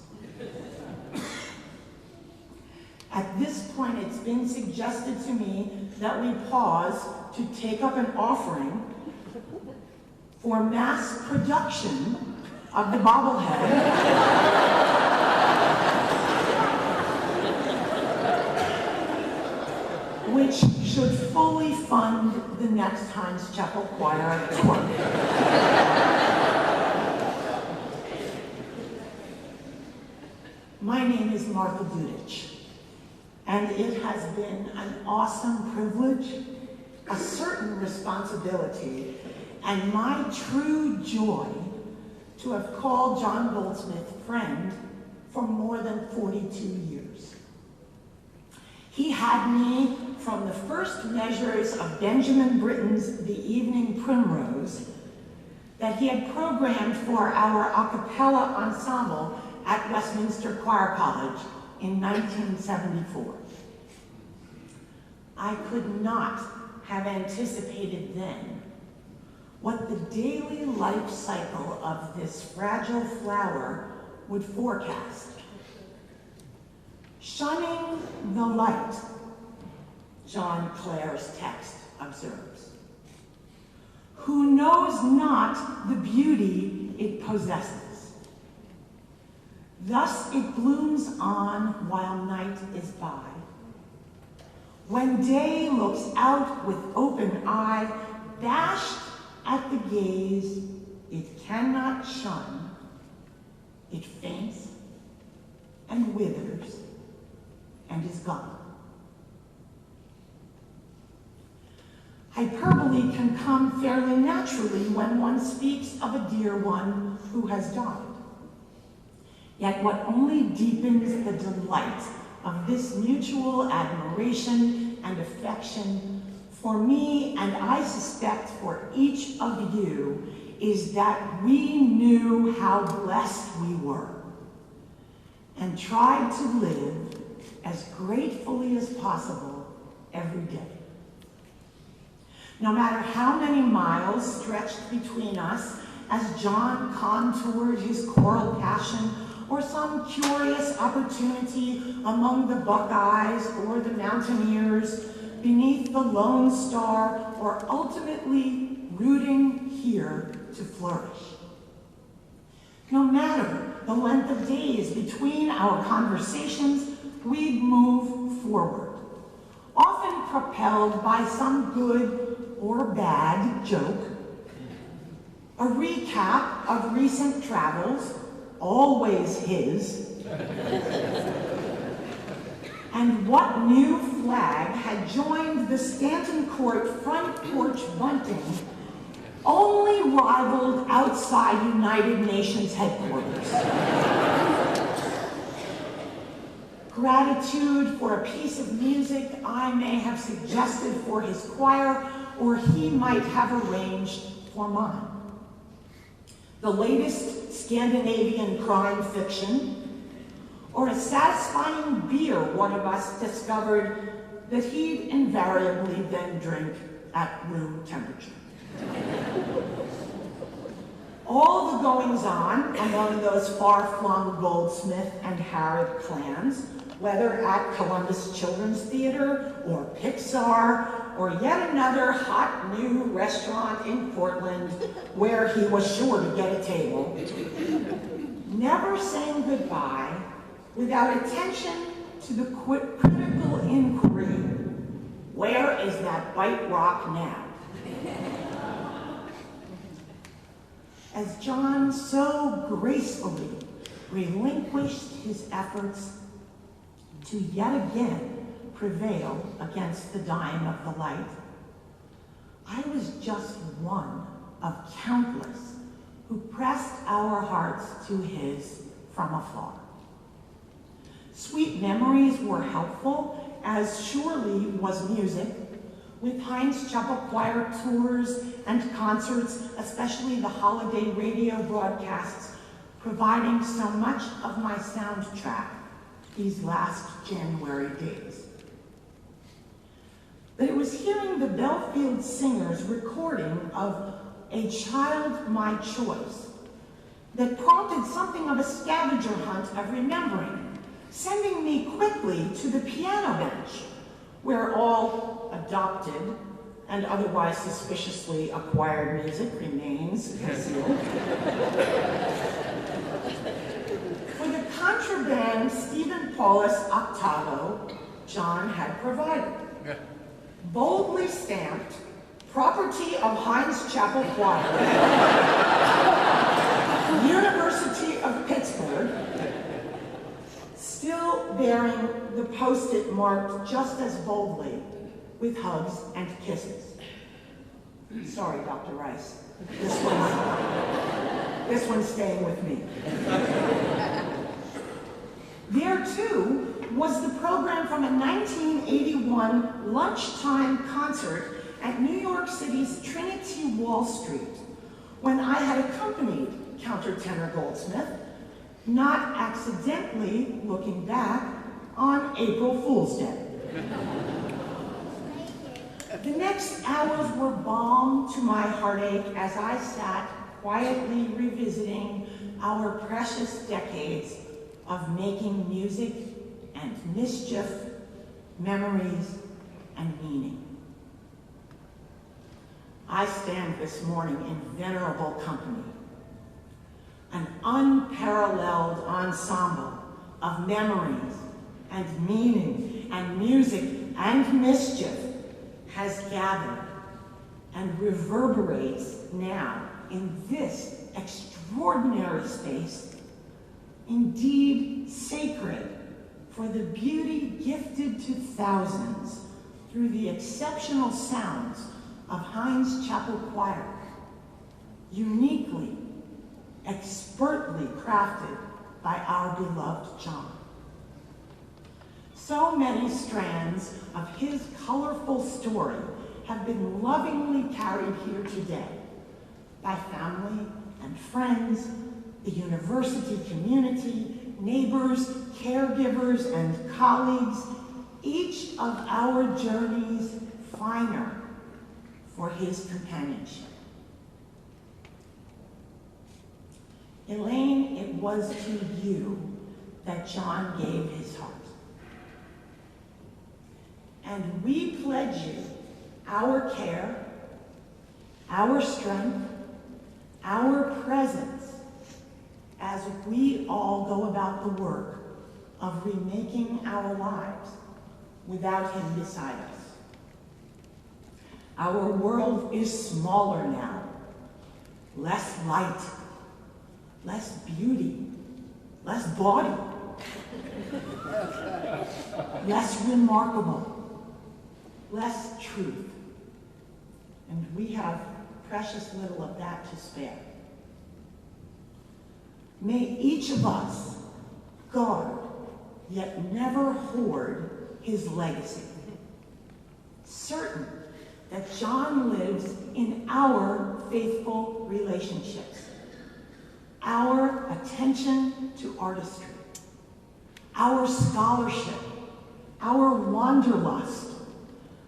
At this point, it's been suggested to me that we pause to take up an offering for mass production of the bobblehead which should fully fund the next Heinz Chapel Choir tour. My name is Martha Budich, and it has been an awesome privilege, a certain responsibility, and my true joy to have called John Goldsmith friend for more than 42 years. He had me from the first measures of Benjamin Britten's The Evening Primrose that he had programmed for our a cappella ensemble at Westminster Choir College in 1974. I could not have anticipated then what the daily life cycle of this fragile flower would forecast. Shunning the light, John Clare's text observes, who knows not the beauty it possesses. Thus it blooms on while night is by. When day looks out with open eye, dashed at the gaze it cannot shun, it faints and withers and is gone. Hyperbole can come fairly naturally when one speaks of a dear one who has died. Yet what only deepens the delight of this mutual admiration and affection for me, and I suspect for each of you, is that we knew how blessed we were and tried to live as gratefully as possible every day. No matter how many miles stretched between us as John contoured his choral passion, or some curious opportunity among the Buckeyes or the Mountaineers, beneath the Lone Star, or ultimately rooting here to flourish. No matter the length of days between our conversations, we'd move forward, often propelled by some good or bad joke, a recap of recent travels, always his, And what new flag had joined the Stanton Court front porch bunting only rivaled outside United Nations headquarters. Gratitude for a piece of music I may have suggested for his choir, or he might have arranged for mine. The latest Scandinavian crime fiction, or a satisfying beer one of us discovered that he'd invariably then drink at room temperature. All the goings-on among those far-flung Goldsmith and Harrod clans, whether at Columbus Children's Theater or Pixar or yet another hot new restaurant in Portland where he was sure to get a table, never saying goodbye without attention to the critical inquiry, where is that bite rock now? As John so gracefully relinquished his efforts to yet again prevail against the dying of the light, I was just one of countless who pressed our hearts to his from afar. Sweet memories were helpful, as surely was music, with Heinz Chapel Choir tours and concerts, especially the holiday radio broadcasts, providing so much of my soundtrack these last January days. But it was hearing the Belfield Singers recording of A Child My Choice that prompted something of a scavenger hunt of remembering, sending me quickly to the piano bench, where all adopted and otherwise suspiciously acquired music remains concealed. For the contraband Stephen Paulus octavo John had provided, boldly stamped, property of Heinz Chapel Choir, University of Pittsburgh, still bearing the post-it marked just as boldly with hugs and kisses. Sorry, Dr. Rice. This one's staying with me. There, too, was the program from a 1981 lunchtime concert at New York City's Trinity Wall Street, when I had accompanied countertenor Goldsmith, not accidentally looking back on April Fool's Day. The next hours were balm to my heartache as I sat quietly revisiting our precious decades of making music and mischief, memories, and meaning. I stand this morning in venerable company, an unparalleled ensemble of memories and meaning and music and mischief has gathered and reverberates now in this extraordinary space, indeed sacred for the beauty gifted to thousands through the exceptional sounds of Heinz Chapel Choir, uniquely, expertly crafted by our beloved John. So many strands of his colorful story have been lovingly carried here today by family and friends, the university community, neighbors, caregivers, and colleagues, each of our journeys finer for his companionship. Elaine, it was to you that John gave his heart. And we pledge you our care, our strength, our presence as we all go about the work of remaking our lives without him beside us. Our world is smaller now, less light, less beauty, less body, less remarkable, less truth. And we have precious little of that to spare. May each of us guard, yet never hoard, his legacy. Certain that John lives in our faithful relationships, our attention to artistry, our scholarship, our wanderlust,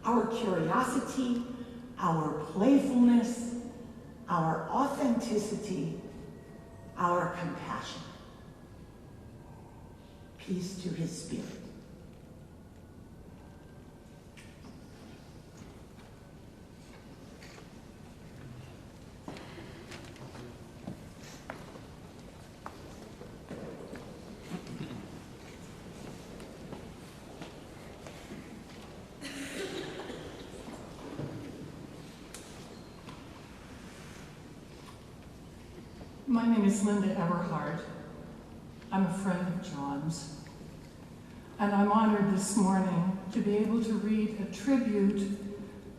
our curiosity, our playfulness, our authenticity, our compassion. Peace to his spirit. My name is Linda Everhart. I'm a friend of John's. And I'm honored this morning to be able to read a tribute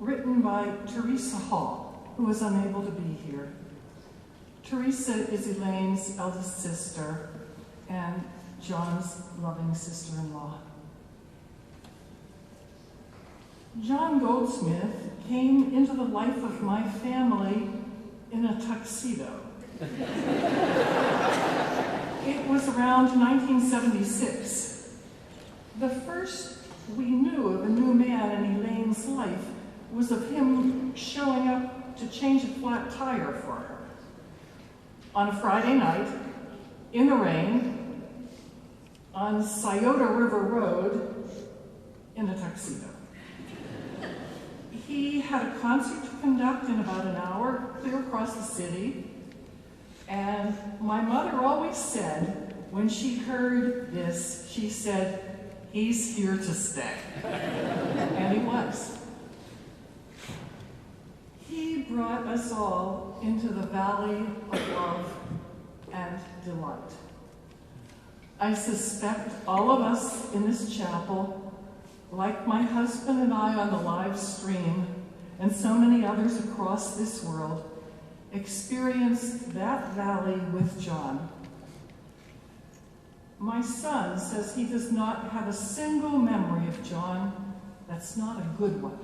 written by Teresa Hall, who was unable to be here. Teresa is Elaine's eldest sister and John's loving sister-in-law. John Goldsmith came into the life of my family in a tuxedo. It was around 1976. The first we knew of a new man in Elaine's life was of him showing up to change a flat tire for her on a Friday night, in the rain, on Scioto River Road, in a tuxedo. He had a concert to conduct in about an hour, clear across the city. And my mother always said, when she heard this, she said, "He's here to stay." And he was. He brought us all into the valley of love and delight. I suspect all of us in this chapel, like my husband and I on the live stream, and so many others across this world, experienced that valley with John. My son says he does not have a single memory of John that's not a good one.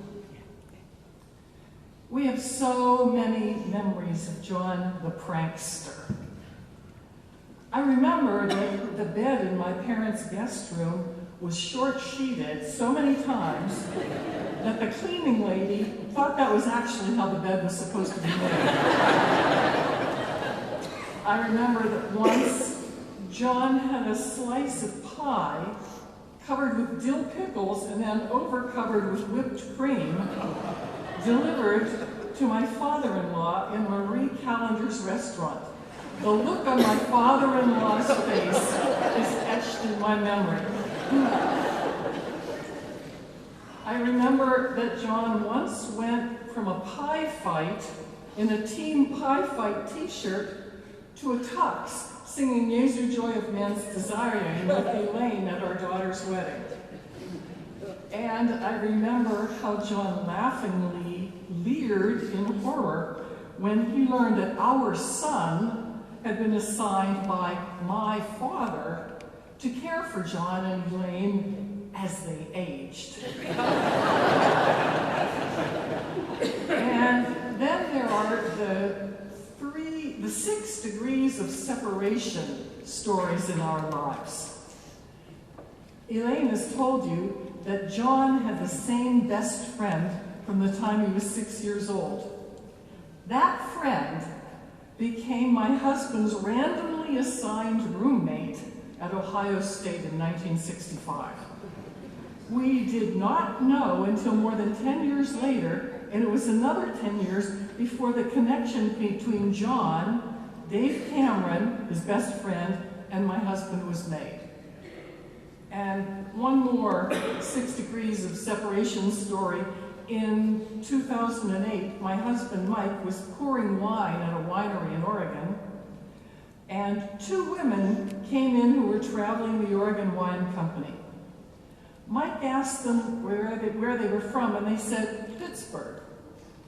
We have so many memories of John the prankster. I remember that the bed in my parents' guest room was short-sheeted so many times that the cleaning lady thought that was actually how the bed was supposed to be made. I remember that once John had a slice of pie covered with dill pickles and then over-covered with whipped cream delivered to my father-in-law in Marie Callender's restaurant. The look on my father-in-law's face is etched in my memory. I remember that John once went from a pie fight in a Team Pie Fight t-shirt to a tux, singing Jesu Joy of Man's Desire with Elaine at our daughter's wedding. And I remember how John laughingly leered in horror when he learned that our son had been assigned by my father to care for John and Elaine as they aged. And then there are the 6 degrees of separation stories in our lives. Elaine has told you that John had the same best friend from the time he was 6 years old. That friend became my husband's randomly assigned roommate at Ohio State in 1965. We did not know until more than 10 years later, and it was another 10 years before the connection between John, Dave Cameron, his best friend, and my husband was made. And one more 6 degrees of separation story. In 2008, my husband Mike was pouring wine at a winery in Oregon, and 2 women came in who were traveling the Oregon Wine Company. Mike asked them where they were from, and they said, Pittsburgh.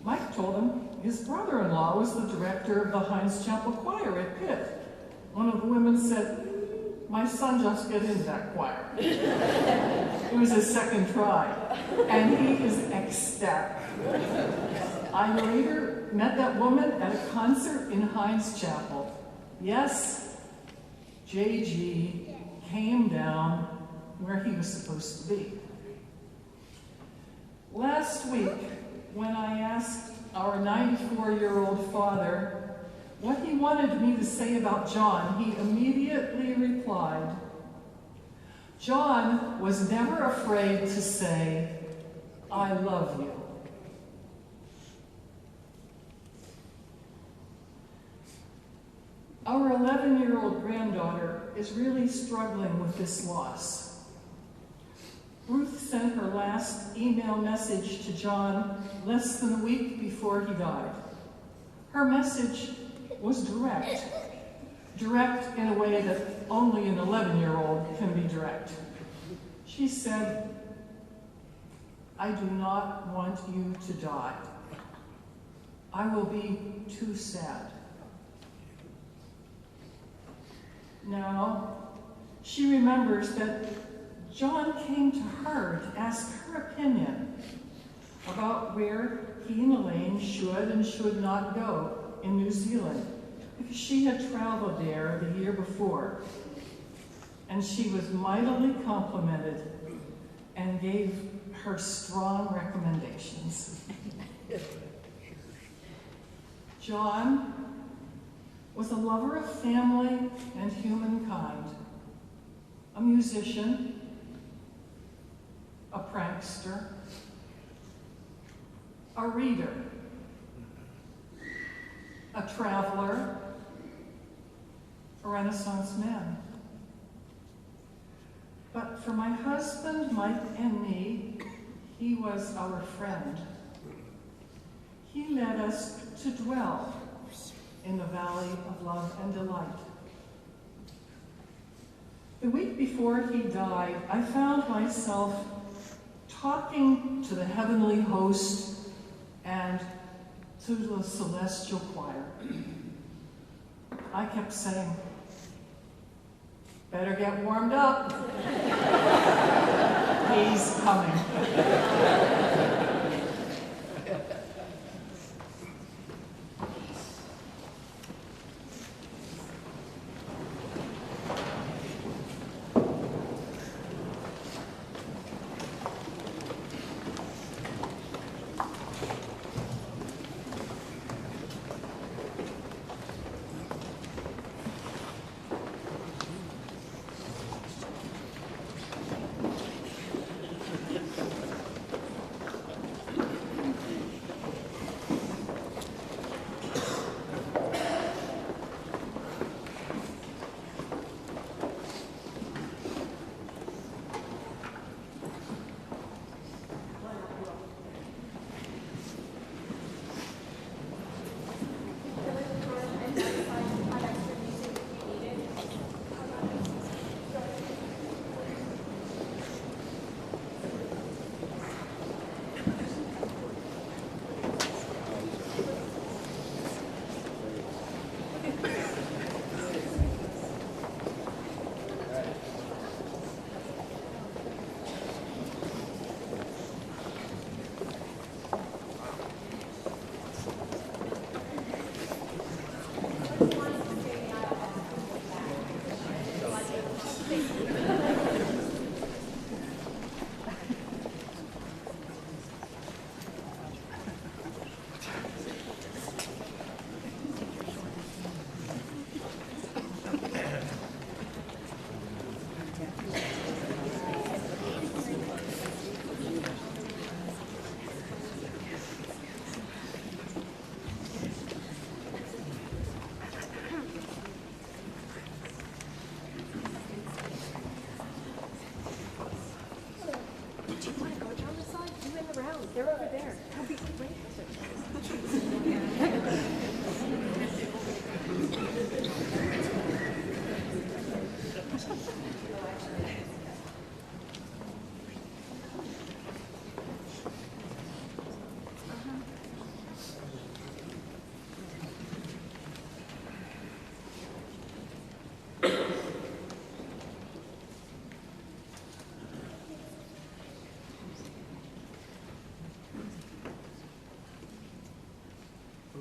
Mike told them his brother-in-law was the director of the Heinz Chapel Choir at Pitt. One of the women said, my son just got into that choir. It was his second try, and he is ecstatic. I later met that woman at a concert in Heinz Chapel. Yes, JG came down where he was supposed to be. Last week, when I asked our 94-year-old father what he wanted me to say about John, he immediately replied, John was never afraid to say, I love you. Our 11-year-old granddaughter is really struggling with this loss. Ruth sent her last email message to John less than a week before he died. Her message was direct in a way that only an 11-year-old can be direct. She said, I do not want you to die. I will be too sad. Now, she remembers that John came to her to ask her opinion about where he and Elaine should and should not go in New Zealand, because she had traveled there the year before. And she was mightily complimented and gave her strong recommendations. John was a lover of family and humankind, a musician, a prankster, a reader, a traveler, a Renaissance man. But for my husband, Mike, and me, he was our friend. He led us to dwell in the valley of love and delight. The week before he died, I found myself talking to the heavenly host and to the celestial choir. I kept saying, better get warmed up. He's coming.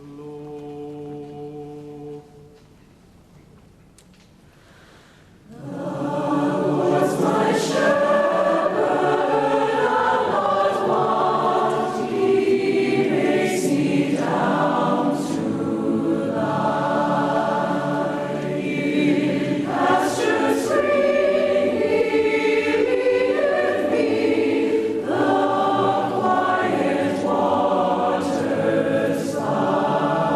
Waters by.